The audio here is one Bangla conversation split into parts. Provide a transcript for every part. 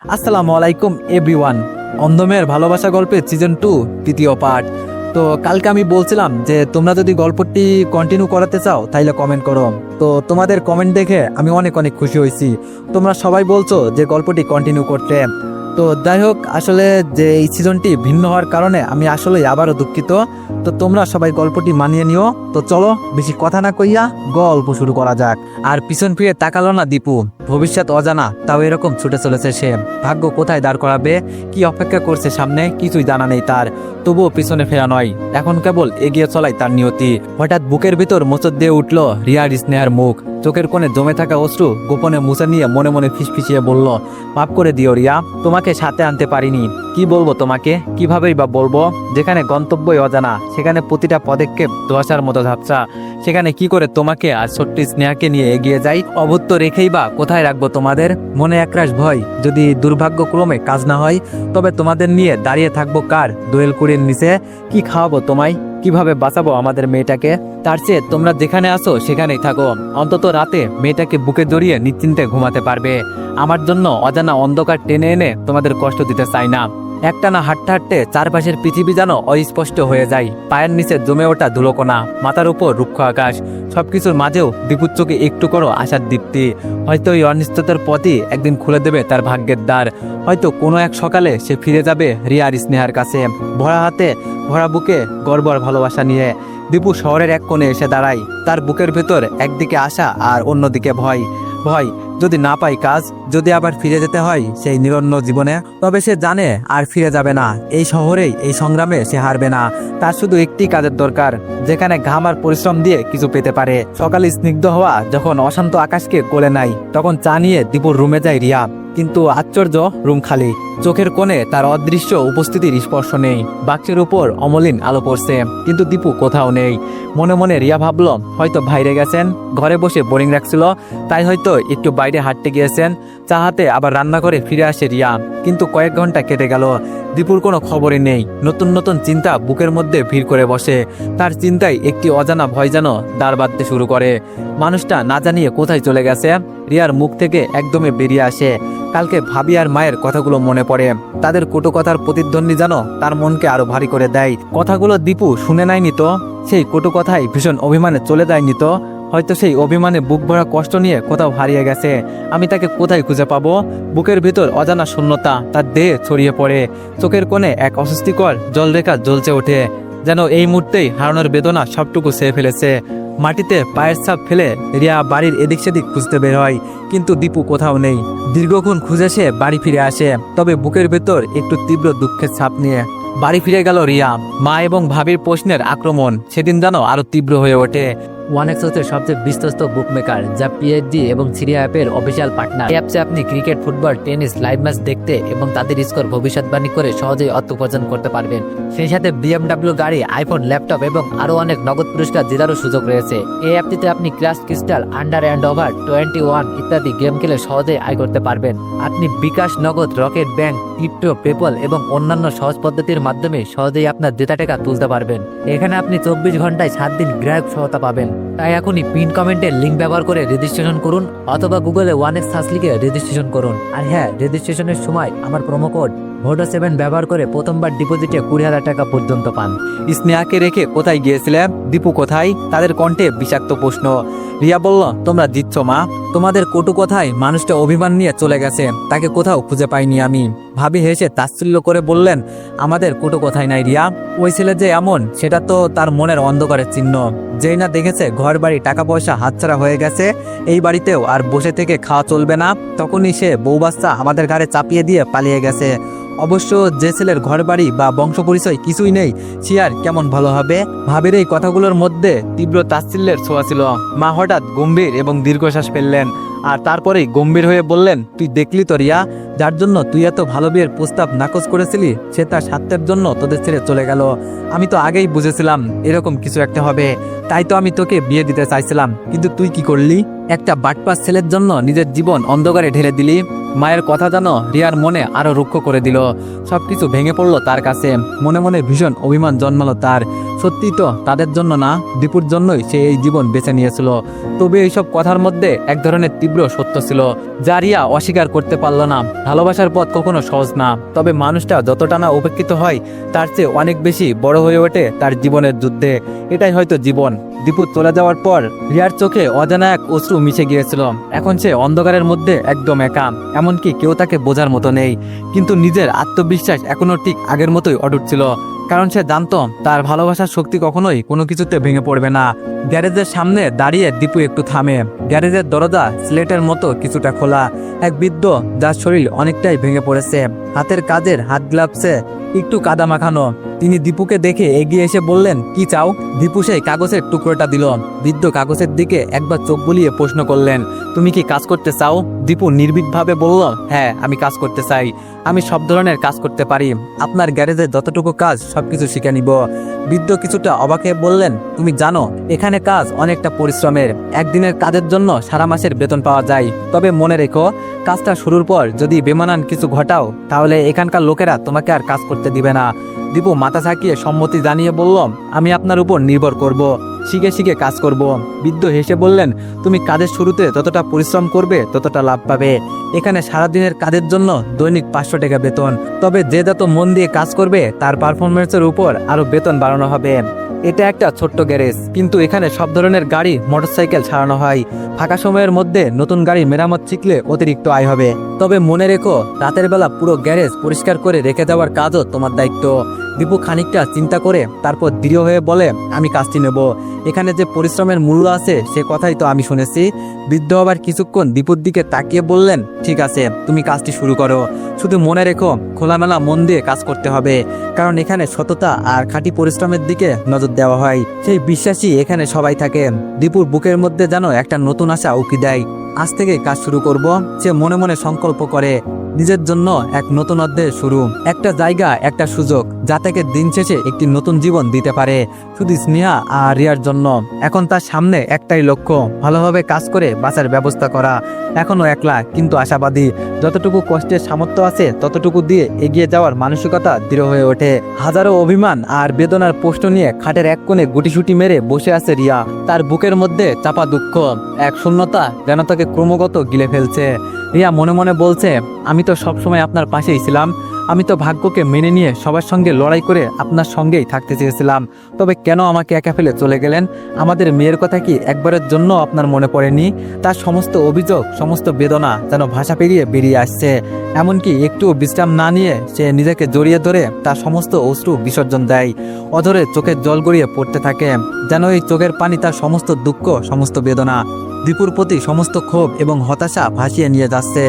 আসসালামু আলাইকুম এভরিওয়ান। অন্ধমের ভালোবাসা গল্পের সিজন 2 তৃতীয় পার্ট। তো কালকে আমি বলছিলাম যে তোমরা যদি গল্পটি কন্টিনিউ করাতে চাও তাহলে কমেন্ট করো। তো তোমাদের কমেন্ট দেখে আমি অনেক অনেক খুশি হয়েছি। তোমরা সবাই বলছো যে গল্পটি কন্টিনিউ করতে। তো যাই হোক, আসলে যে এই সিজনটি ভিন্ন হওয়ার কারণে আমি আসলে আবারও দুঃখিত। তো তোমরা সবাই গল্পটি মানিয়ে নিও। তো চলো বেশি কথা না কইয়া গল্প শুরু করা যাক। আর পিছন ফিরে তাকালো না দীপু। ভবিষ্যৎ অজানা, তাও এরকম ছুটে চলেছে সে। ভাগ্য কোথায় দাঁড় করাবে, কি অপেক্ষা করছে সামনে, কিছুই জানা নেই তার। তবুও পিছনে ফেরা নয়, এখন কেবল এগিয়ে চলাই তার নিয়তি। হঠাৎ বুকের ভিতর মোচড় দিয়ে উঠল রিয়ার স্নেহার মুখ। চোখের কোণে জমে থাকা অশ্রু গোপনে মুছে নিয়ে মনে মনে ফিসফিসিয়ে বলল, মাফ করে দিও রিয়া, তোমাকে সাথে আনতে পারিনি। কি বলবো তোমাকে, কিভাবেই বা বলবো? যেখানে গন্তব্যই অজানা, সেখানে প্রতিটা পদক্ষেপ ধোঁয়াশার মতো ঝাপসা। সেখানে কি করে তোমাকে আর ছোট্ট স্নেহাকে নিয়ে এগিয়ে যাই? অভুত্ত রেখেই বা কোথায় রাখবো তোমাদের? মনে একরাশ ভয়, যদি দুর্ভাগ্যক্রমে কাজ না হয় তবে তোমাদের নিয়ে দাঁড়িয়ে থাকবো কার দোয়েল কুড়ির নিচে? কি খাওয়াবো তোমায়? কিভাবে বাঁচাবো আমাদের মেয়েটাকে? তার চেয়ে তোমরা যেখানে আসো সেখানেই থাকো। অন্তত রাতে মেয়েটাকে বুকে জড়িয়ে নিশ্চিন্তে ঘুমাতে পারবে। আমার জন্য অজানা অন্ধকার টেনে এনে তোমাদের কষ্ট দিতে চাই না। একটানা হাঁটতে হাঁটতে চারপাশের পৃথিবী যেন অস্পষ্ট হয়ে যায়। পায়ের নিচে জমে ওঠা ধুলোকণা, মাথার উপর রুক্ষ আকাশ, সবকিছুর মাঝেও দীপুর চোখে একটু করো আশার দীপ্তি। হয়তো এই অনিশ্চয়তার পথই একদিন খুলে দেবে তার ভাগ্যের দ্বার। হয়তো কোনো এক সকালে সে ফিরে যাবে রিয়ার স্নেহার কাছে, ভরা হাতে ভরা বুকে গর্বর ভালোবাসা নিয়ে। দীপু শহরের এক কোণে এসে দাঁড়ায়। তার বুকের ভেতর একদিকে আশা আর অন্যদিকে ভয়। ভয়, যদি না পাই কাজ, যদি আবার ফিরে যেতে হয় সেই নিরন্ন জীবনে, তবে সে জানে আর ফিরে যাবে না। এই শহরেই, এই সংগ্রামে সে হারবে না। তার শুধু একটি কাজের দরকার, যেখানে ঘাম আর পরিশ্রম দিয়ে কিছু পেতে পারে। সকালে স্নিগ্ধ হওয়া যখন অশান্ত আকাশকে কোলে নাই, তখন চা নিয়ে দীপুর রুমে যায় রিয়া। কিন্তু আশ্চর্য, রুম খালি। চোখের কোণে তার অদৃশ্য উপস্থিতির স্পর্শ নেই। বাক্সের উপর অমলিন আলো পড়ছে, কিন্তু দীপু কোথাও নেই। মনে মনে রিয়া ভাবল, হয়তো বাইরে গেছেন, ঘরে বসে বোরিং রাখছিল, তাই হয়তো একটু বাইরে হাঁটতে গিয়েছেন। চা হাতে আবার রান্না করে ফিরে আসে রিয়া। কিন্তু কয়েক ঘন্টা কেটে গেল, দীপুর কোনো খবরই নেই। নতুন নতুন চিন্তা বুকের মধ্যে ভিড় করে বসে। তার চিন্তায় একটি অজানা ভয় যেন দাঁড় বাঁধতে শুরু করে। মানুষটা না জানিয়ে কোথায় চলে গেছে? রিয়ার মুখ থেকে একদমই বেরিয়ে আসে, কালকে ভাবি আর মায়ের কথাগুলো মনে পড়ে। তাদের কটু কথার প্রতিধ্বনি যেন তার মনকে আরো ভারী করে দেয়। কথাগুলো দীপু শুনে নেয়নি তো? সেই কটু কথাই ভীষণ অভিমানে চলে যায়নি তো? হয়তো সেই অভিমানে বুক ভরা কষ্ট নিয়ে কোথাও হারিয়ে গেছে। আমি তাকে কোথায় খুঁজে পাবো? বুকের ভিতর অজানা শূন্যতা তার দেহে ছড়িয়ে পড়ে। চোখের কোণে এক অস্বস্তিকর জলরেখা জ্বলছে ওঠে, যেন এই মুহূর্তেই হারানোর বেদনা সবটুকু সয়ে ফেলেছে। মাটিতে পায়ের ছাপ ফেলে রিয়া বাড়ির এদিক সেদিক খুঁজতে বের হয়, কিন্তু দীপু কোথাও নেই। দীর্ঘক্ষণ খুঁজে সে বাড়ি ফিরে আসে, তবে বুকের ভেতর একটু তীব্র দুঃখের ছাপ নিয়ে। বাড়ি ফিরে গেল রিয়া। মা এবং ভাবির প্রশ্নের আক্রমণ সেদিন যেন আরো তীব্র হয়ে ওঠে। ওয়ানেক্স হচ্ছে সবচেয়ে বিশ্বস্ত বুকমেকার, যা পিএইচডি এবং সিরিয়া অ্যাপের অফিসিয়াল পার্টনার। এই অ্যাপসে আপনি cricket, football, tennis live match দেখতে এবং তাদের স্কোর ভবিষ্যৎবাণী করে সহজেই অর্থ উপার্জন করতে পারবেন। সেই সাথে বিএমডব্লিউ গাড়ি, আইফোন, ল্যাপটপ এবং আরো অনেক নগদ পুরস্কার জেতারও সুযোগ রয়েছে। এই অ্যাপটিতে আপনি crash crystal, under and over 21 ইত্যাদি গেম খেলে সহজেই আয় করতে পারবেন। আপনি বিকাশ, নগদ, রকেট ব্যাংক, ক্রিপ্টো, পেপল এবং অন্যান্য সহজ পদ্ধতির মাধ্যমে সহজেই আপনার জেতা টাকা তুলতে পারবেন। এখানে আপনি 24 ঘন্টায় 7 দিন গ্রাহক সহায়তা পাবেন। তাই এখনই পিন কমেন্টের লিঙ্ক ব্যবহার করে রেজিস্ট্রেশন করুন, অথবা গুগলে ওয়ানেক্স সার্চ লিখে রেজিস্ট্রেশন করুন। আর হ্যাঁ, রেজিস্ট্রেশনের সময় আমার প্রোমো কোড ভোডো7 ব্যবহার করে প্রথমবার ডিপোজিটে 20,000 টাকা পর্যন্ত পান। স্নেহাকে রেখে কোথায় গিয়েছিলে? দীপু কোথায়? তাদের কণ্ঠে বিষাক্ত প্রশ্ন। রিয়া বলল, তোমরা জিতছ মা, তোমাদের কটু কথায় মানুষটা অভিমান নিয়ে চলে গেছে, তাকে কোথাও খুঁজে পাইনি আমি। ভাবি হেসে তাচ্ছিল্য করে বললেন, আমাদের কটু কথাই নাই রিয়া, ওই ছেলে যে এমন সেটা তো তার মনের অন্ধকারের চিহ্ন। যেই না দেখেছে ঘর বাড়ি টাকা পয়সা হাতছাড়া হয়ে গেছে, এই বাড়িতেও আর বসে থেকে খাওয়া চলবে না, তখনই সে বউ বাচ্চা আমাদের ঘাড়ে চাপিয়ে দিয়ে পালিয়ে গেছে। অবশ্য যে ছেলের ঘর বাড়ি বা বংশ পরিচয় কিছুই নেই, সে আর কেমন ভালো হবে? ভাবির এই কথাগুলোর মধ্যে তীব্র তাচ্ছিল্যের ছোঁয়া ছিল। মা হঠাৎ গম্ভীর এবং দীর্ঘশ্বাস ফেললেন, আর তারপরেই গম্ভীর হয়ে বললেন, তুই দেখলি তো রিয়া, যার জন্য তুই এত ভালো বিয়ের প্রস্তাব নাকচ করেছিলি, সে তার স্বার্থের জন্য তোদের ছেড়ে চলে গেল। আমি তো আগেই বুঝেছিলাম এরকম কিছু একটা হবে, তাই তো আমি তোকে বিয়ে দিতে চাইছিলাম। কিন্তু তুই কি করলি? একটা বাটপাস ছেলের জন্য নিজের জীবন অন্ধকারে ঢেলে দিলি। মায়ের কথা যেন রিয়ার মনে আরো রুক্ষ করে দিল। সবকিছু ভেঙে পড়লো তার কাছে। মনে মনে ভীষণ অভিমান জন্মালো তার। সত্যি তো তাদের জন্য না, দীপুর জন্যই সে এই জীবন বেছে নিয়েছিল। তবে এইসব কথার মধ্যে এক ধরনের তীব্র সত্য ছিল, যা রিয়া অস্বীকার করতে পারল না। ভালোবাসার পথ কখনো সহজ না, তবে মানুষটা যতটা না উপেক্ষিত হয় তার চেয়ে অনেক বেশি বড় হয়ে ওঠে তার জীবনের যুদ্ধে। এটাই হয়তো জীবন। দীপু চলে যাওয়ার পর রিয়ার চোখে অজানা এক অশ্রু মিশে গিয়েছিল। এখন সে অন্ধকারের মধ্যে একদম একা, এমনকি কেউ তাকে বোঝার মতো নেই। কিন্তু নিজের আত্মবিশ্বাস এখনো ঠিক আগের মতোই অটুট ছিল, কারণ সে জানতো তার ভালোবাসার শক্তি কখনোই কোনো কিছুতে ভেঙে পড়বে না। গ্যারেজের সামনে দাঁড়িয়ে দীপু একটু থামে। গ্যারেজের দরজা স্লেটের মতো কিছুটা খোলা। এক বৃদ্ধ, যার শরীর অনেকটাই ভেঙে পড়েছে, হাতের কাজের হাত গ্লাভসে একটু কাদা মাখানো। তিনি দীপুকে দেখে এগিয়ে এসে বললেন, কি চাও? দীপু সেই কাগজের টুকরোটা দিল। বৃদ্ধ কাগজের দিকে একবার চোখ বুলিয়ে প্রশ্ন করলেন, তুমি কি কাজ করতে চাও? দীপু নির্ভীকভাবে বলল, হ্যাঁ, আমি কাজ করতে চাই। আমি সব ধরনের কাজ করতে পারি। আপনার গ্যারেজে যতটুকু কাজ সবকিছু শিখে নিব। বৃদ্ধ কিছুটা অবাক হয়ে বললেন, তুমি জানো এখানে কাজ অনেকটা পরিশ্রমের। একদিনের কাজের জন্য সারা মাসের বেতন পাওয়া যায়। তবে মনে রেখো, কাজটা শুরুর পর যদি বেমানান কিছু ঘটাও, তাহলে এখানকার লোকেরা তোমাকে আর কাজ করতে দিবে না। দীপু মাথা ঝাঁকিয়ে সম্মতি জানিয়ে বলল, আমি আপনার উপর নির্ভর করব, শিখে শিখে কাজ করব। বৃদ্ধ হেসে বললেন, তুমি কাজের শুরুতে যতটা পরিশ্রম করবে ততটা লাভ পাবে। এখানে সারাদিনের কাজের জন্য দৈনিক 500 টাকা বেতন। তবে যে যত মন দিয়ে কাজ করবে তার পারফরমেন্সের উপর আরো বেতন বাড়ানো হবে। এটা একটা ছোট্ট গ্যারেজ, কিন্তু এখানে সব ধরনের গাড়ি, মোটরসাইকেল ছাড়ানো হয়। ফাঁকা সময়ের মধ্যে নতুন গাড়ি মেরামত শিখলে অতিরিক্ত আয় হবে। তবে মনে রেখো, রাতের বেলা পুরো গ্যারেজ পরিষ্কার করে রেখে দেওয়ার কাজও তোমার দায়িত্ব। দীপু খানিকটা চিন্তা করে তারপর দৃঢ় হয়ে বলে, আমি কাজটি নেব। এখানে যে পরিশ্রমের মূল্য আছে সে কথাই তো আমি শুনেছি। বৃদ্ধ আবার কিছুক্ষণ দীপুর দিকে তাকিয়ে বললেন, ঠিক আছে, তুমি কাজটি শুরু করো। শুধু মনে রেখো, খোলামেলা মন দিয়ে কাজ করতে হবে, কারণ এখানে সততা আর খাঁটি পরিশ্রমের দিকে নজর দেওয়া হয়। সেই বিশ্বাসই এখানে সবাই থাকে। দীপুর বুকের মধ্যে যেন একটা নতুন আশা উকি দেয়। আজ থেকে কাজ শুরু করব। সে মনে মনে সংকল্প করে, নিজের জন্য এক নতুন অধ্যায়ের শুরু, একটা জায়গা, একটা সুযোগ, যা থেকে দিন শেষে একটি নতুন জীবন দিতে পারে, শুধু স্নেহা আর রিয়ার জন্য। এখন তার সামনে একটাই লক্ষ্য, ভালোভাবে কাজ করে বাঁচার ব্যবস্থা করা। এখনো একলা, কিন্তু আশাবাদী। যতটুকু কষ্টের সামর্থ্য আছে ততটুকু দিয়ে এগিয়ে যাওয়ার মানসিকতা দৃঢ় হয়ে ওঠে। হাজারো অভিমান আর বেদনার প্রশ্ন নিয়ে খাটের এক কোণে গুটিসুটি মেরে বসে আছে রিয়া। তার বুকের মধ্যে চাপা দুঃখ, এক শূন্যতা যেন তাকে ক্রমাগত গিলে ফেলছে। রিয়া মনে মনে বলছে, আমি তো সবসময় আপনার পাশেই ছিলাম। আমি তো ভাগ্যকে মেনে নিয়ে সবার সঙ্গে লড়াই করে আপনার সঙ্গেই থাকতে চেয়েছিলাম। তবে কেন আমাকে একা ফেলে চলে গেলেন? আমাদের মেয়ের কথা কি একবারের জন্য আপনার মনে পড়েনি? তার সমস্ত অভিযোগ, সমস্ত বেদনা যেন ভাষা পেরিয়ে বেরিয়ে আসছে। এমনকি একটু বিশ্রাম না নিয়ে সে নিজেকে জড়িয়ে ধরে তার সমস্ত অশ্রু বিসর্জন দেয়। অধরে চোখের জল গড়িয়ে পড়তে থাকে, যেন এই চোখের পানি তার সমস্ত দুঃখ, সমস্ত বেদনা, দীপুর প্রতি সমস্ত ক্ষোভ এবং হতাশা ভাসিয়ে নিয়ে যাচ্ছে।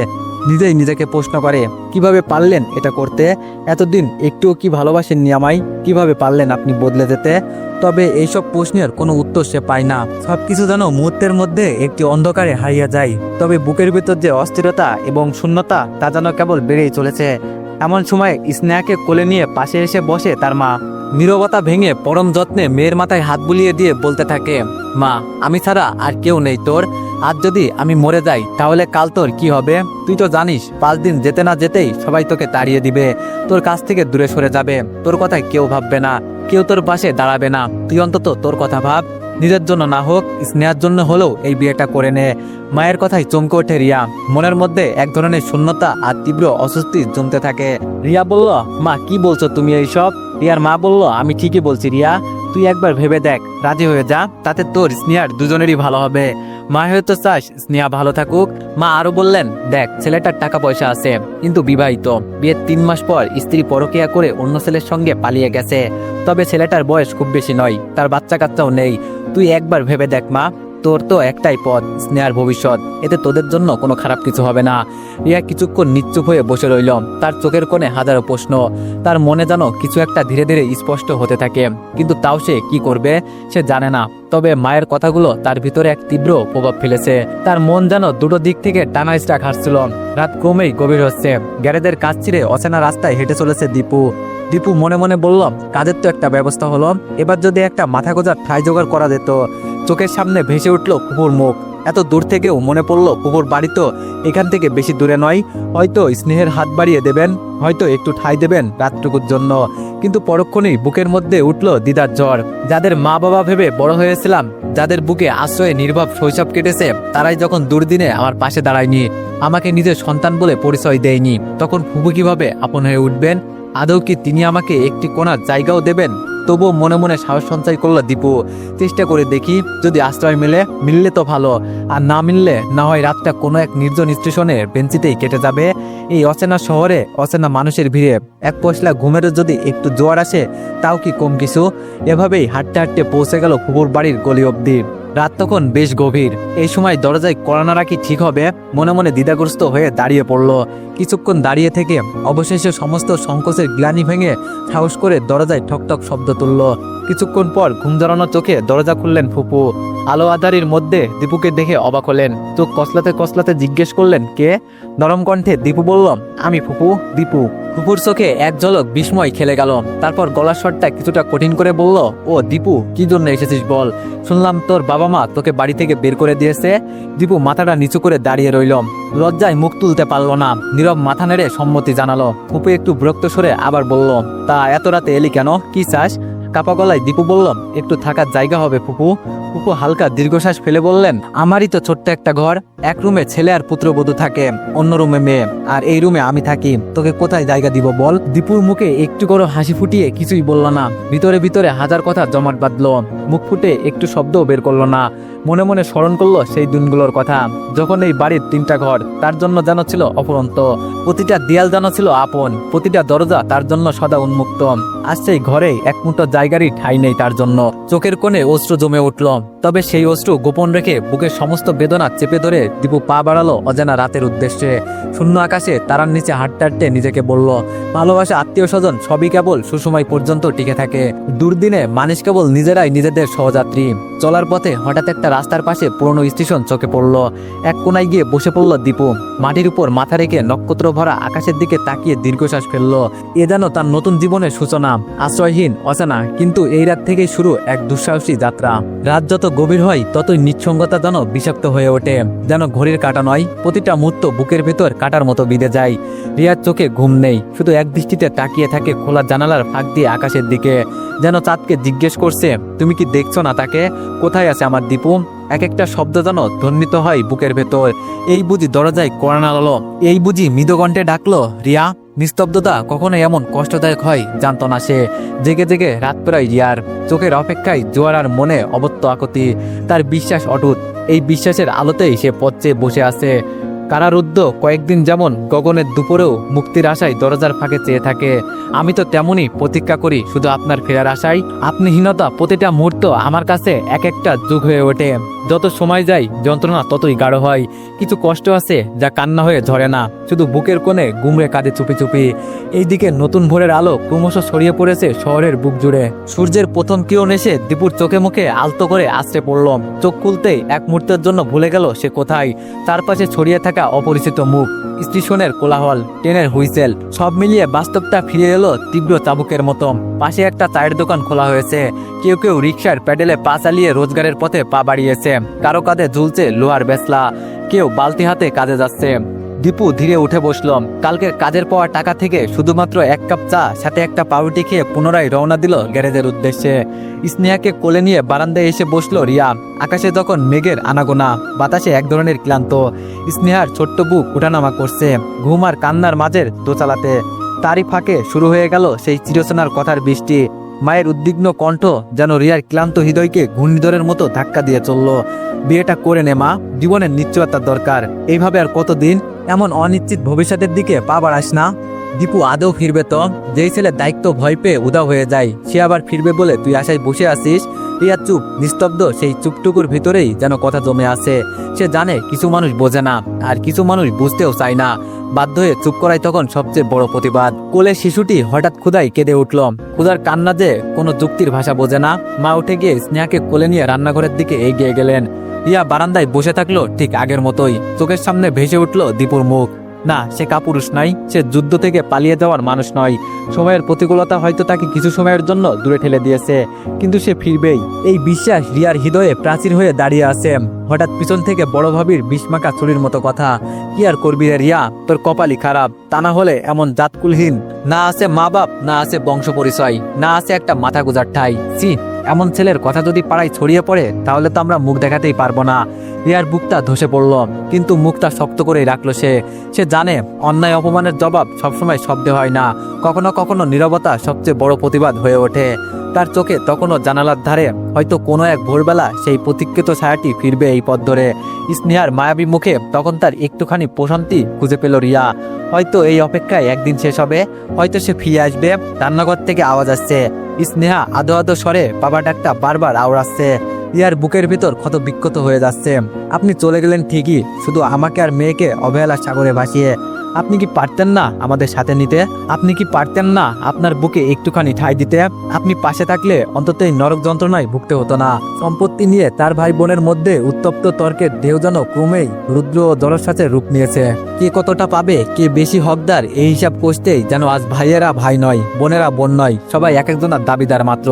নিজেই নিজেকে প্রশ্ন করে, কিভাবে পারলেন এটা করতে? এতদিন একটুও কি ভালোবাসেননি আমায়? কিভাবে পারলেন আপনি বদলে যেতে? তবে এইসব প্রশ্নের কোনো উত্তর সে পায় না। সবকিছু যেন মুহূর্তের মধ্যে একটি অন্ধকারে হারিয়ে যায়। তবে বুকের ভিতর যে অস্থিরতা এবং শূন্যতা, তা যেন কেবল বেড়েই চলেছে। এমন সময় স্নেহাকে কোলে নিয়ে পাশে এসে বসে তার মা। নীরবতা ভেঙে পরম যত্নে মেয়ের মাথায় হাত বুলিয়ে দিয়ে বলতে থাকে, মা, আমি ছাড়া আর কেউ নেই তোর। আজ যদি আমি মরে যাই তাহলে কাল তোর কি হবে? তুই তো জানিস 5 দিন যেতে না যেতেই সবাই তোকে তাড়িয়ে দিবে, তোর কাছ থেকে দূরে সরে যাবে। তোর কথায় কেউ ভাববে না, কেউ তোর পাশে দাঁড়াবে না। তুই অন্তত তোর কথা ভাব। নিজের জন্য না হোক, স্নেহার জন্য হলেও এই বিয়েটা করে নে। মায়ের কথায় চমকে ওঠে রিয়া। মনের মধ্যে এক ধরনের শূন্যতা আর তীব্র অস্বস্তি জমতে থাকে। রিয়া বলল, মা, কি বলছো তুমি এইসব? রিয়ার মা বলল, আমি ঠিকই বলছি রিয়া, তুই একবার ভেবে দেখ, রাজি হয়ে যা, তাতে তোর স্নেহার দুজনেরই ভালো হবে। মা হয়তো চাস স্নেহা ভালো থাকুক। মা আরো বললেন, দেখ, ছেলেটার টাকা পয়সা আছে, কিন্তু বিবাহিত। বিয়ের 3 মাস পর স্ত্রী পরকীয়া করে অন্য ছেলের সঙ্গে পালিয়ে গেছে। তবে ছেলেটার বয়স খুব বেশি নয়, তার বাচ্চা কাচ্চাও নেই। তুই একবার ভেবে দেখ মা, তোর তো একটাই পথ, স্নেহার ভবিষ্যৎ। এতে তোদের জন্য কোনো খারাপ কিছু হবে না। রিয়া কিছুক্ষণ নিশ্চুপ হয়ে বসে রইল। তার চোখের কোণে হাজারো প্রশ্ন। তার মনে যেন কিছু একটা ধীরে ধীরে স্পষ্ট হতে থাকে, কিন্তু তাও সে কি করবে সে জানে না। তবে মায়ের কথাগুলো তার ভিতরে এক তীব্র প্রভাব ফেলেছে। তার মন যেন দুটো দিক থেকে টানা স্ট্রাক হাসছিল। রাত ক্রমেই গভীর হচ্ছে। গ্যারেজের কাজ ছিঁড়ে অচেনা রাস্তায় হেঁটে চলেছে দীপু। দীপু মনে মনে বলল, কাজের তো একটা ব্যবস্থা হলো, এবার যদি একটা মাথা গোজার ঠাঁই জোগাড় করা যেত। চোখের সামনে ভেসে উঠল কুকুর মুখ। এত দূর থেকেও মনে পড়লো ফুপুর বাড়ি তো এখান থেকে বেশি দূরে নয়। হয়তো স্নেহের হাত বাড়িয়ে দেবেন, হয়তো একটু ঠাঁই দেবেন রাতটুকুর জন্য। কিন্তু পরক্ষণেই বুকের মধ্যে উঠল দ্বিধার জ্বর। যাদের মা বাবা ভেবে বড় হয়েছিলাম, যাদের বুকে আশ্রয়ে নির্বাক শৈশব কেটেছে, তারাই যখন দুর্দিনে আমার পাশে দাঁড়ায়নি, আমাকে নিজের সন্তান বলে পরিচয় দেয়নি, তখন ফুপু কিভাবে আপন হয়ে উঠবেন? আদৌ কি তিনি আমাকে একটি কোণার জায়গাও দেবেন? তবুও মনে মনে সাহস সঞ্চয় করলো দীপু। চেষ্টা করে দেখি, যদি আশ্রয় মিললে তো ভালো, আর না মিললে না হয় রাতটা কোনো এক নির্জন স্টেশনের বেঞ্চিতেই কেটে যাবে। এই অচেনা শহরে অচেনা মানুষের ভিড়ে এক পশলা ঘুমেরও যদি একটু জোয়ার আসে, তাও কি কম কিছু। এভাবেই হাঁটতে হাঁটতে পৌঁছে গেল ফুপুর বাড়ির গলি অব্দি। রাত তখন বেশ গভীর। এই সময় দরজায় কড়া নাড়া কি ঠিক হবে? মনে মনে দ্বিধাগ্রস্ত হয়ে দাঁড়িয়ে পড়ল। কিছুক্ষণ দাঁড়িয়ে থেকে অবশেষে সমস্ত সংকোচের গ্লানি ভেঙে সাহস করে দরজায় ঠকঠক শব্দ তুলল। কিছুক্ষণ পর ঘুম জড়ানো চোখে দরজা খুললেন ফুপু। আলো আধারির মধ্যে দীপুকে দেখে অবাক হলেন। চোখ কসলাতে কসলাতে জিজ্ঞেস করলেন, কে? নরম কণ্ঠে দীপু বলল, আমি ফুপু, দীপু। ফুপুর চোখে এক ঝলক বিস্ময় খেলে গেল। তারপর গলার স্বরটা কিছুটা কঠিন করে বলল, ও দীপু, কি জন্য এসেছিস বল? শুনলাম তোর বাবা মা তোকে বাড়ি থেকে বের করে দিয়েছে। দীপু মাথাটা নিচু করে দাঁড়িয়ে রইল। লজ্জায় মুখ তুলতে পারল না। নীরব মাথা নেড়ে সম্মতি জানালো। ফুপু একটু বিরক্ত সরে আবার বলল, তা এত রাতে এলি কেন? কি চাস? কাপা গলায় দীপু বলল, একটু থাকার জায়গা হবে ফুপু। ফুপু হালকা দীর্ঘশ্বাস ফেলে বললেন, আমারই তো ছোট্ট একটা ঘর। এক রুমে ছেলে আর পুত্রবধূ থাকে, অন্য রুমে মেয়ে, আর এই রুমে আমি থাকি। তোকে কোথায় জায়গা দিব বল? দীপুর মুখে একটু করে হাসি ফুটিয়ে কিছুই বলল না। ভিতরে ভিতরে হাজার কথা জমাট বাঁধল। মুখ ফুটে একটু শব্দও বের করলো না। মনে মনে স্মরণ করলো সেই দিনগুলোর কথা, যখন এই বাড়ির 3টা ঘর তার জন্য যেন ছিল অফুরন্ত। প্রতিটা দেয়াল যেন ছিল আপন, প্রতিটা দরজা তার জন্য সদা উন্মুক্ত। আর সেই ঘরে এক মুঠো জায়গারই ঠাঁই নেই তার জন্য। চোখের কোণে অশ্রু জমে উঠল। তবে সেই অশ্রু গোপন রেখে বুকের সমস্ত বেদনা চেপে ধরে দীপু পা বাড়ালো অজানা রাতের উদ্দেশ্যে। শূন্য আকাশে তারার নিচে হাঁটতে হাঁটতে নিজেকে বলল, ভালোবাসা, আত্মীয় স্বজন সবই কেবল সুসময় পর্যন্ত টিকে থাকে। দুর্দিনে মানুষ কেবল নিজেরাই নিজেদের সহযাত্রী। চলার পথে হঠাৎ একটা রাস্তার পাশে পুরনো স্টেশন চোখে পড়ল। এক কোনায় গিয়ে বসে পড়ল দীপু। মাটির উপর মাথা রেখে নক্ষত্র ভরা আকাশের দিকে তাকিয়ে দীর্ঘশ্বাস ফেলল। এ যেন তার নতুন জীবনের সূচনা। আশ্রয়হীন, অচেনা, কিন্তু এই রাত থেকেই শুরু এক দুঃসাহসী যাত্রা। রাত যত গভীর হয় ততই নিঃসঙ্গতা যেন বিষাক্ত হয়ে ওঠে। যেন ঘড়ির কাঁটা নয়, প্রতিটা মুহূর্ত বুকের ভেতর কাটার মতো বিঁধে যায়। রিয়ার চোখে ঘুম নেই, শুধু এক দৃষ্টিতে তাকিয়ে থাকে খোলা জানালার ফাঁক দিয়ে আকাশের দিকে। যেন চাঁদকে জিজ্ঞেস করছে, তুমি কি দেখছো না তাকে? কোথায় আছে আমার দীপু? এক একটা শব্দ যেন ধ্বনিত হয় বুকের ভেতর। এই বুঝি দরজায় কড়া নাড়ালো, এই বুঝি মৃদুকণ্ঠে ডাকলো, রিয়া। নিস্তব্ধতা কখনো এমন কষ্টদায়ক হয় জানতো না সে। জেগে জেগে রাত প্রায় রিয়ার চোখের অপেক্ষায় জোয়ার আর মনে অবত্য আকুতি। তার বিশ্বাস অটুট। এই বিশ্বাসের আলোতেই সে পথ চেয়ে বসে আছে। কারারুদ্ধ কয়েকদিন যেমন গগনের দুপুরেও মুক্তির আশায় দরজার ফাঁকে চেয়ে থাকে, আমি তো তেমনই প্রতীক্ষা করি শুধু আপনার ফেরার আশায়। আপনিহীনতা প্রতিটা মুহূর্ত আমার কাছে এক একটা যুগ হয়ে ওঠে। যত সময় যায় যন্ত্রণা ততই গাঢ় হয়। কিছু কষ্ট আছে যা কান্না হয়ে ঝরে না, শুধু বুকের কোণে গুমড়ে কাঁদে চুপি চুপি। এইদিকে নতুন ভোরের আলো ক্রমশ ছড়িয়ে পড়েছে শহরের বুক জুড়ে। সূর্যের প্রথম কিরণ এসে দীপুর চোখে মুখে আলতো করে আছড়ে পড়ল। চোখ খুলতেই এক মুহূর্তের জন্য ভুলে গেল সে কোথায়। চারপাশে ছড়িয়ে থাকা অপরিচিত মুখ, স্টেশনের কোলাহল, ট্রেনের হুইসেল, সব মিলিয়ে বাস্তবটা ফিরে এলো তীব্র চাবুকের মতো। পাশে একটা চায়ের দোকান খোলা হয়েছে। কেউ কেউ রিকশার প্যাডেলে পা চালিয়ে রোজগারের পথে পা বাড়িয়েছে। কারো কাঁধে ঝুলছে লোহার বেসলা, কেউ বালতি হাতে কাজে যাচ্ছে। দীপু ধীরে উঠে বসল। কালকের কাজের পাওয়া টাকা থেকে শুধুমাত্র 1 কাপ চা সাথে একটা পাউরুটি খেয়ে পুনরায় রওনা দিল গ্যারেজের উদ্দেশ্যে। স্নেহাকে কোলে নিয়ে বারান্দায় এসে বসল রিয়া। আকাশে যখন মেঘের আনাগোনা, বাতাসে এক ধরনের ক্লান্ত। স্নেহার ছোট্ট বুক উঠানামা করছে ঘুম আর কান্নার মাঝের দোচালাতে। তারই ফাঁকে শুরু হয়ে গেল সেই চিরচেনার কথার বৃষ্টি। মায়ের উদ্বিগ্ন কণ্ঠ যেন রিয়ার ক্লান্ত হৃদয়কে ঘূর্ণিঝড়ের মতো ধাক্কা দিয়ে চলল। বিয়েটা করে নে মা, জীবনের নিশ্চয়তার দরকার। এইভাবে আর কতদিন এমন অনিশ্চিত ভবিষ্যতের দিকে পা বাড়াস না। দীপু আদৌ ফিরবে তো? যেই ছেলে দায়িত্ব ভয় পেয়ে উধাও হয়ে যায়, সে আবার ফিরবে বলে তুই আশায় বসে আছিস? রিয়া চুপ, নিস্তব্ধ। সেই চুপটুকুর ভিতরেই যেন কথা জমে আছে। সে জানে কিছু মানুষ বোঝে না, আর কিছু মানুষ বুঝতেও চায় না। বাধ্য হয়ে চুপ করাই তখন সবচেয়ে বড় প্রতিবাদ। কোলে শিশুটি হঠাৎ ক্ষুধায় কেঁদে উঠল। ক্ষুধার কান্না যে কোনো যুক্তির ভাষা বোঝে না। মা উঠে গিয়ে স্নেহাকে কোলে নিয়ে রান্নাঘরের দিকে এগিয়ে গেলেন। রিয়া বারান্দায় বসে থাকলো ঠিক আগের মতোই। চোখের সামনে ভেসে উঠল দীপুর মুখ। না, সে কাপুরুষ নয়, সে যুদ্ধ থেকে পালিয়ে যাওয়ার মানুষ নয়। সময়ের প্রতিকূলতা হয়তো তাকে কিছু সময়ের জন্য দূরে ঠেলে দিয়েছে, কিন্তু সে ফিরবেই। এই বিশ্বাস রিয়ার হৃদয়ে প্রাচীর হয়ে দাঁড়িয়ে আছে। হঠাৎ পিছন থেকে বড় ভাবির বিস্মাকা ছুরির মতো কথা, কি আর করবি রে রিয়া, তোর কপালই খারাপ। তা না হলে এমন জাতকুলহীন, না আছে মা বাপ, না আছে বংশ পরিচয়, না আছে একটা মাথা গুজার ঠাই। ছি, এমন ছেলের কথা যদি পাড়ায় ছড়িয়ে পড়ে তাহলে তো আমরা মুখ দেখাতেই পারবো না। রিয়ার বুকটা ধসে পড়ল, কিন্তু মুখটা শক্ত করেই রাখলো সে। সে জানে অন্যায় অপমানের জবাব সবসময় শব্দে হয় না, কখনো কখনো নীরবতা সবচেয়ে বড় প্রতিবাদ হয়ে ওঠে। তার চোখে তখনও জানালার ধারে হয়তো কোনো এক ভোরবেলা সেই প্রতীক্ষিত ছায়াটি ফিরবে এই পথ ধরে। স্নেহার মায়াবী মুখে তখন তার একটুখানি প্রশান্তি খুঁজে পেল রিয়া। হয়তো এই অপেক্ষায় একদিন শেষ হবে, হয়তো সে ফিরে আসবে। রান্নাঘর থেকে আওয়াজ আসছে, স্নেহা আদো আদো স্বরে বাবা ডাকটা বারবার আওড়াচ্ছে। রিয়ার বুকের ভিতর ক্ষত বিক্ষত হয়ে যাচ্ছে। আপনি চলে গেলেন ঠিকই, শুধু আমাকে আর মেয়েকে অবহেলার সাগরে ভাসিয়ে। আপনি কি পারতেন না আমাদের সাথে নিতে? আপনি কি পারতেন না আপনার বুকে একটুখানি ঠাঁই দিতে? আপনি পাশে থাকলে অন্তত এই নরক যন্ত্রণায় ভুগতে হতো না। সম্পত্তি নিয়ে তার ভাই বোনের মধ্যে উত্তপ্ত তর্কের ঢেউ যেন ক্রমেই রুদ্র ও জলস্বাসের রূপ নিয়েছে। কে কতটা পাবে, কে বেশি হকদার, এই হিসাব কষতেই যেন আজ ভাইয়েরা ভাই নয়, বোনেরা বোন নয়, সবাই এক একজনের দাবিদার মাত্র।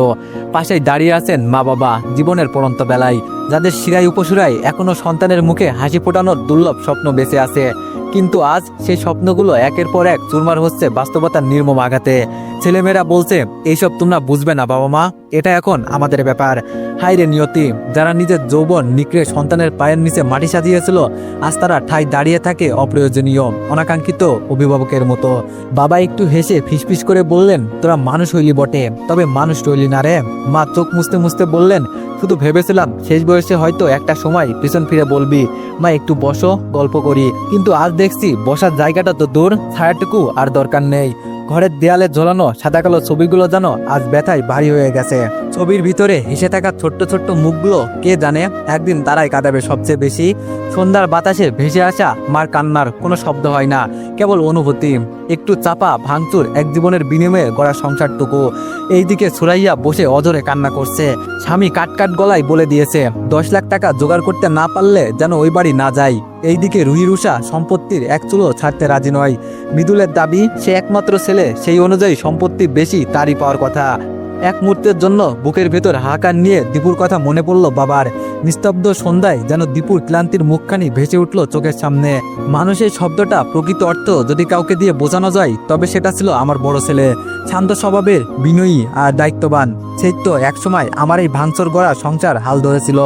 পাশেই দাঁড়িয়ে আছেন মা বাবা, জীবনের পড়ন্ত বেলায়, যাদের শিরায় উপশিরায় এখনো সন্তানের মুখে হাসি ফোটানোর দুর্লভ স্বপ্ন বেঁচে আছে। কিন্তু আজ সেই স্বপ্নগুলো একের পর এক চুরমার হচ্ছে বাস্তবতার নির্মম আঘাতে। ছেলেমেয়েরা বলছে, এইসব তোমরা বুঝবে না বাবা মা, এটা এখন আমাদের ব্যাপার। হাইরে নিয়তি, যারা নিজের যৌবন নিকড়ে সন্তানের পায়ের নিচে মাটি সাজিয়েছিল, আজ তারা ঠাই দাঁড়িয়ে থাকে অপ্রয়োজনীয় অনাকাঙ্ক্ষিত অভিভাবকের মতো। বাবা একটু হেসে ফিসফিস করে বললেন, তোরা মানুষ হইলি বটে, তবে মানুষ রইলি না রে। মা চোখ মুছতে মুছতে বললেন, শুধু ভেবেছিলাম শেষ বয়সে হয়তো একটা সময় পিছন ফিরে বলবি, মা একটু বসো, গল্প করি। কিন্তু আজ দেখছি বসার জায়গাটা তো দূর, ছায়াটুকু আর দরকার নেই। ঘরের দেয়ালে ঝোলানো সাদা কালো ছবিগুলো যেন আজ ব্যথায় ভারী হয়ে গেছে। ছবির ভিতরে হেসে থাকা ছোট্ট ছোট্ট মুখগুলো কে জানে একদিন তারাই কাঁদাবে সবচেয়ে বেশি। সন্ধ্যার বাতাসে ভেসে আসা মার কান্নার কোনো শব্দ হয় না, কেবল অনুভূতি। একটু চাপা ভাঙচুর এক জীবনের বিনিময়ে গড়া সংসারটুকু। এইদিকে সুরাইয়া বসে অজরে কান্না করছে। স্বামী কাট গলায় বলে দিয়েছে 10 লাখ টাকা জোগাড় করতে না পারলে যেন ওই বাড়ি না যায়। এইদিকে রুহিরুষা সম্পত্তির এক চুলো ছাড়তে রাজি নয়। মৃদুলের দাবি, সে একমাত্র ছেলে, সেই অনুযায়ী সম্পত্তি বেশি তারই পাওয়ার কথা। এক মুহূর্তের জন্য বুকের ভেতর হাহাকার নিয়ে দীপুর কথা মনে পড়ল বাবার। নিস্তব্ধ সন্ধ্যায় যেন দীপুর ক্লান্তির মুখখানি ভেসে উঠল চোখের সামনে। মানুষের শব্দটা প্রকৃত অর্থ যদি কাউকে দিয়ে বোঝানো যায়, তবে সেটা ছিল আমার বড় ছেলে। শান্ত স্বভাবের, বিনয়ী আর দায়িত্ববান। সেই তো একসময় আমার এই ভাঙচুর গড়া সংসার হাল ধরেছিল।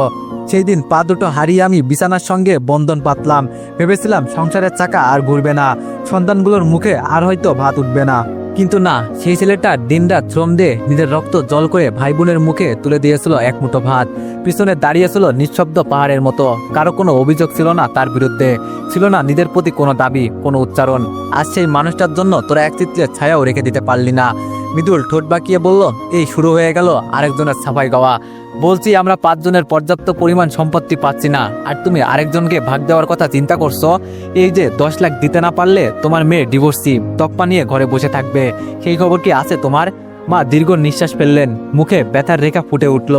সেই দিন পা দুটো হারিয়ে আমি বিছানার সঙ্গে বন্ধন পাতলাম। ভেবেছিলাম সংসারের চাকা আর ঘুরবে না, সন্তানগুলোর মুখে আর হয়তো ভাত উঠবে না। কিন্তু না, সেই ছেলেটা দিনরাত শ্রম দিয়ে নিজের রক্ত জল করে ভাই বোনের মুখে তুলে দিয়েছিল এক মুঠো ভাত। পিছনে দাঁড়িয়েছিল নিঃশব্দ পাহাড়ের মতো। কারো কোনো অভিযোগ ছিল না তার বিরুদ্ধে, ছিল না নিজের প্রতি কোনো দাবি, কোনো উচ্চারণ। আজ সেই মানুষটার জন্য তোরা এক চিত্রের ছায়াও রেখে দিতে পারলি না। মৃদুল ঠোঁট বাঁকিয়ে বলল, এই শুরু হয়ে গেল আরেকজনের ছাপাই গাওয়া। বলছি আমরা 5 জনের পর্যাপ্ত পরিমাণ সম্পত্তি পাচ্ছি না, আর তুমি আরেকজনকে ভাগ দেওয়ার কথা চিন্তা করছো। এই যে 10 লাখ দিতে না পারলে তোমার মেয়ে ডিভোর্সি, তকপা নিয়ে ঘরে বসে থাকবে, সেই খবর কি আছে তোমার? মা দীর্ঘ নিঃশ্বাস ফেললেন, মুখে ব্যথার রেখা ফুটে উঠল।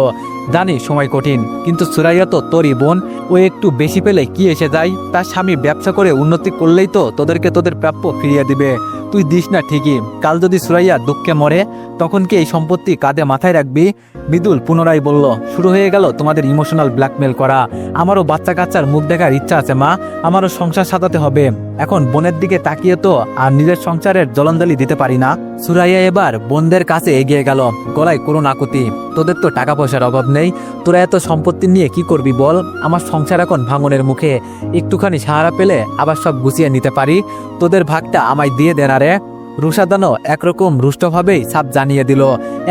জানি সময় কঠিন, কিন্তু সুরাইয়া তো তোরই বোন, ও একটু বেশি পেলে কি এসে যায়? তার স্বামী ব্যবসা করে উন্নতি করলেই তো তোদেরকে তোদের প্রাপ্য ফিরিয়ে দিবে। তুই দিস না ঠিকই, কাল যদি সুরাইয়া দুঃখে মরে তখন কি এই সম্পত্তি কাঁধে মাথায় রাখবি? মৃদুল পুনরায় বলল, শুরু হয়ে গেল তোমাদের ইমোশনাল ব্ল্যাকমেল করা। আমারও বাচ্চা কাচ্চার মুখ দেখার ইচ্ছা আছে মা, আমারও সংসার সাজাতে হবে। এখন বোনের দিকে তাকিয়ে তো আর নিজের সংসারের জলঞ্জলি দিতে পারি না। সুরাইয়া এবার বোনদের কাছে এগিয়ে গেল, গলায় করুণ আকুতি। তোদের তো টাকা পয়সার অভাব নেই, তোরা এত সম্পত্তি নিয়ে কি করবি বল? আমার সংসার এখন ভাঙনের মুখে, একটুখানি সাহারা পেলে আবার সব গুছিয়ে নিতে পারি। তোদের ভাগটা আমায় দিয়ে দে না রে। রুষাদানো একরকম রুষ্টভাবেই সাপ জানিয়ে দিল,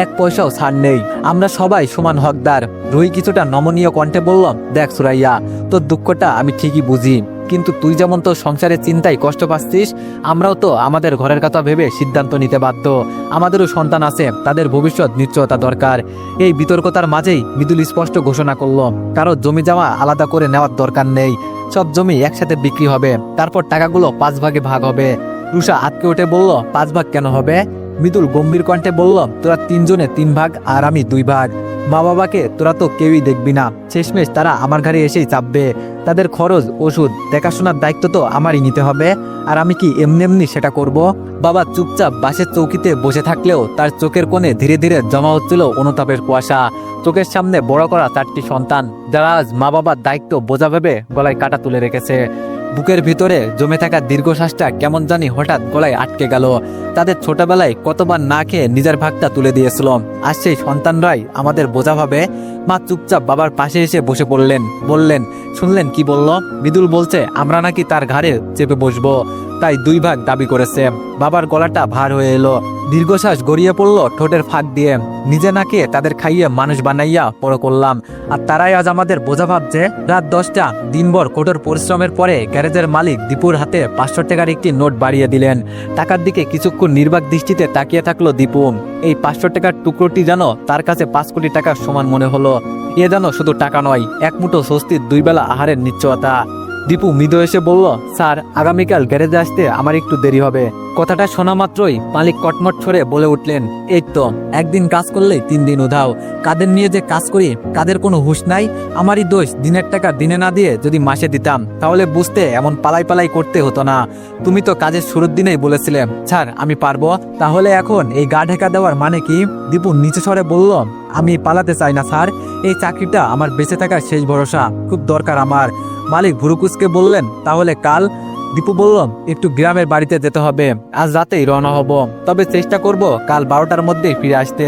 1 পয়সাও ছাড় নেই, আমরা সবাই সমান হকদার। রুহি কিছুটা নমনীয় কণ্ঠে বলল, দেখ সুরাইয়া, তোর দুঃখটা আমি ঠিকই বুঝি, কিন্তু তুই যেমন তোর সংসারের চিন্তায় কষ্ট পাচ্ছিস, আমরাও তো আমাদের ঘরের কথা ভেবে সিদ্ধান্ত নিতে বাধ্য। আমাদেরও সন্তান আছে, তাদের ভবিষ্যৎ নিশ্চয়তা দরকার। এই বিতর্কতার মাঝেই মৃদুল স্পষ্ট ঘোষণা করল, কারো জমি জমা আলাদা করে নেওয়ার দরকার নেই, সব জমি একসাথে বিক্রি হবে, তারপর টাকাগুলো 5 ভাগে ভাগ হবে। রুষা আটকে উঠে বলল, 5 ভাগ কেন হবে? মৃদুল গম্ভীর কণ্ঠে বলল, তোরা 3 জনে 3 ভাগ আর আমি 2 ভাগ। মা বাবাকে তোরা তো কেউই দেখবি না, শেষমেশ তারা আমার ঘাড়ে এসেই চাপবে। তাদের খরচ, ওষুধ, দেখাশোনার দায়িত্ব তো আমারই নিতে হবে। আর আমি কি এমনি এমনি সেটা করব? বাবা চুপচাপ বাসের চৌকিতে বসে থাকলেও তার চোখের কোণে ধীরে ধীরে জমা হচ্ছিল অনুতাপের কুয়াশা। চোখের সামনে বড় করা 4টি সন্তান, যারা আজ মা বাবার দায়িত্ব বোঝা ভেবে গলায় কাঁটা তুলে রেখেছে। বুকের ভিতরে জমে থাকা দীর্ঘশ্বাসটা কেমন জানি হঠাৎ গলায় আটকে গেল। তাদের ছোটবেলায় কতবার না খেয়ে নিজের ভাগটা তুলে দিয়েছিল, আর সেই সন্তানরাই আমাদের বোঝা ভাবে। মা চুপচাপ বাবার পাশে এসে বসে পড়লেন, বললেন, শুনলেন কি বলল? মৃদুল বলছে আমরা নাকি তার ঘাড়ে চেপে বসবো, তাই 2 ভাগ দাবি করেছে। বাবার গলাটা ভার হয়ে এলো, দীর্ঘশ্বাস গড়িয়ে পড়লো ঠোঁটের ফাঁক দিয়ে। নিজে না খেয়ে তাদের খাইয়ে মানুষ বানাইয়া বড় করলাম, আর তারাই আজ আমাদের বোঝা ভাবছে। রাত 10টা, দিনভর কঠোর পরিশ্রমের পরে গ্যারেজের মালিক দীপুর হাতে 500 টাকার একটি নোট বাড়িয়ে দিলেন। টাকার দিকে কিছুক্ষণ নির্বাক দৃষ্টিতে তাকিয়ে থাকলো দীপু। এই 500 টাকার টুকরোটি যেন তার কাছে 5 কোটি টাকার সমান মনে হলো। এ যেন শুধু টাকা নয়, এক মুঠো স্বস্তির 2 বেলা আহারের নিশ্চয়তা। দীপু মৃদু এসে বলল, স্যার আগামীকাল গ্যারেজে আসতে আমার একটু দেরি হবে। কথাটা শোনা মাত্রই মালিক কটমট ছড়ে বলে উঠলেন, এই তো একদিন কাজ করলেই 3 দিন উধাও। কাদের নিয়ে যে কাজ করি, কাদের কোনো হুঁশ নাই। আমারই দোষ, দিনের টাকা দিনে না দিয়ে যদি মাসে দিতাম তাহলে বুঝতে এমন পালাই পালাই করতে হতো না। তুমি তো কাজের শুরুর দিনেই বলেছিলে স্যার আমি পারবো, তাহলে এখন এই গা ঢেকা দেওয়ার মানে কি? দীপু নিচু স্বরে বলল, আমি পালাতে চাই না স্যার, এই চাকরিটা আমার বেঁচে থাকার শেষ ভরসা, খুব দরকার আমার। মালিক ভুরুকুচকে বললেন, তাহলে কাল? দীপু বলল, একটু গ্রামের বাড়িতে যেতে হবে, আজ রাতেই রওনা হব, তবে চেষ্টা করব কাল 12টার মধ্যেই ফিরে আসতে।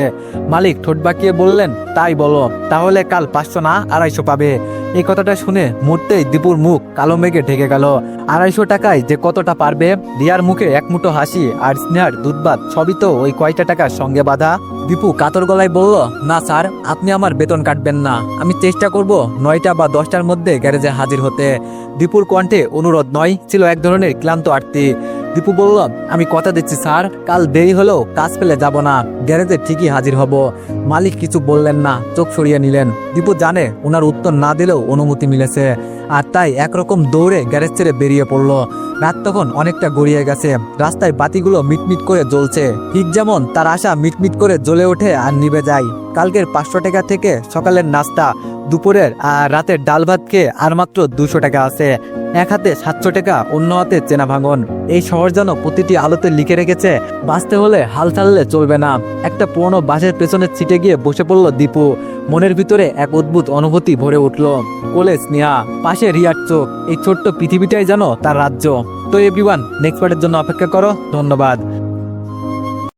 মালিক ঠোঁট বাঁকিয়ে বললেন, তাই বলো, তাহলে কাল 500 না 250 পাবে। এই কথাটা শুনে মুহূর্তেই দীপুর মুখ কালো মেঘে ঢেকে গেল। 250 টাকায় যে কতটা পারবে? রিয়ার মুখে এক মুঠো হাসি আর স্নেহার দুধভাত, সবই তো ওই কয়টা টাকার সঙ্গে বাঁধা। দীপু কাতর গলায় বলল, না স্যার, আপনি আমার বেতন কাটবেন না, আমি চেষ্টা করব 9টা বা 10টার মধ্যে গ্যারেজে হাজির হতে। দীপুর কণ্ঠে অনুরোধ নয়, ছিল এক ধরনের ক্লান্ত আরতি। দীপু বলল, আমি কথা দিচ্ছি স্যার, কাল দেরি হলেও কাজ ফেলে যাব না, গ্যারেজে ঠিকই হাজির হব। মালিক কিছু বললেন না, চোখ সরিয়ে নিলেন। দীপু জানে ওনার উত্তর না দিলেও অনুমতি মিলেছে, আর তাই একরকম দৌড়ে গ্যারেজ ছেড়ে বেরিয়ে পড়ল। রাত তখন অনেকটা গড়িয়ে গেছে, রাস্তায় বাতিগুলো মিটমিট করে জ্বলছে, ঠিক যেমন তার আশা মিটমিট করে জ্বলে ওঠে আর নিভে যায়। কালকের 500 টাকা থেকে সকালের নাস্তা, দুপুরের আর রাতের ডাল ভাত খেয়ে আর মাত্র 200 টাকা আছে। এক হাতে 700 টাকা, অন্য হাতে চেনা ভাঙন। এই শহর যেন প্রতিটি আলোতে লিখে রেখেছে, বাঁচতে হলে হাল ছাড়লে চলবে না। একটা পুরনো বাসের পেছনের সিটে গিয়ে বসে পড়ল দীপু। মনের ভিতরে এক অদ্ভুত অনুভূতি ভরে উঠল। কোলে স্নেহা, পাশে রিয়ার চোখ, এই ছোট্ট পৃথিবীটাই যেন তার রাজ্য। তো এভরিওয়ান, নেক্সট পার্টের জন্য অপেক্ষা করো। ধন্যবাদ।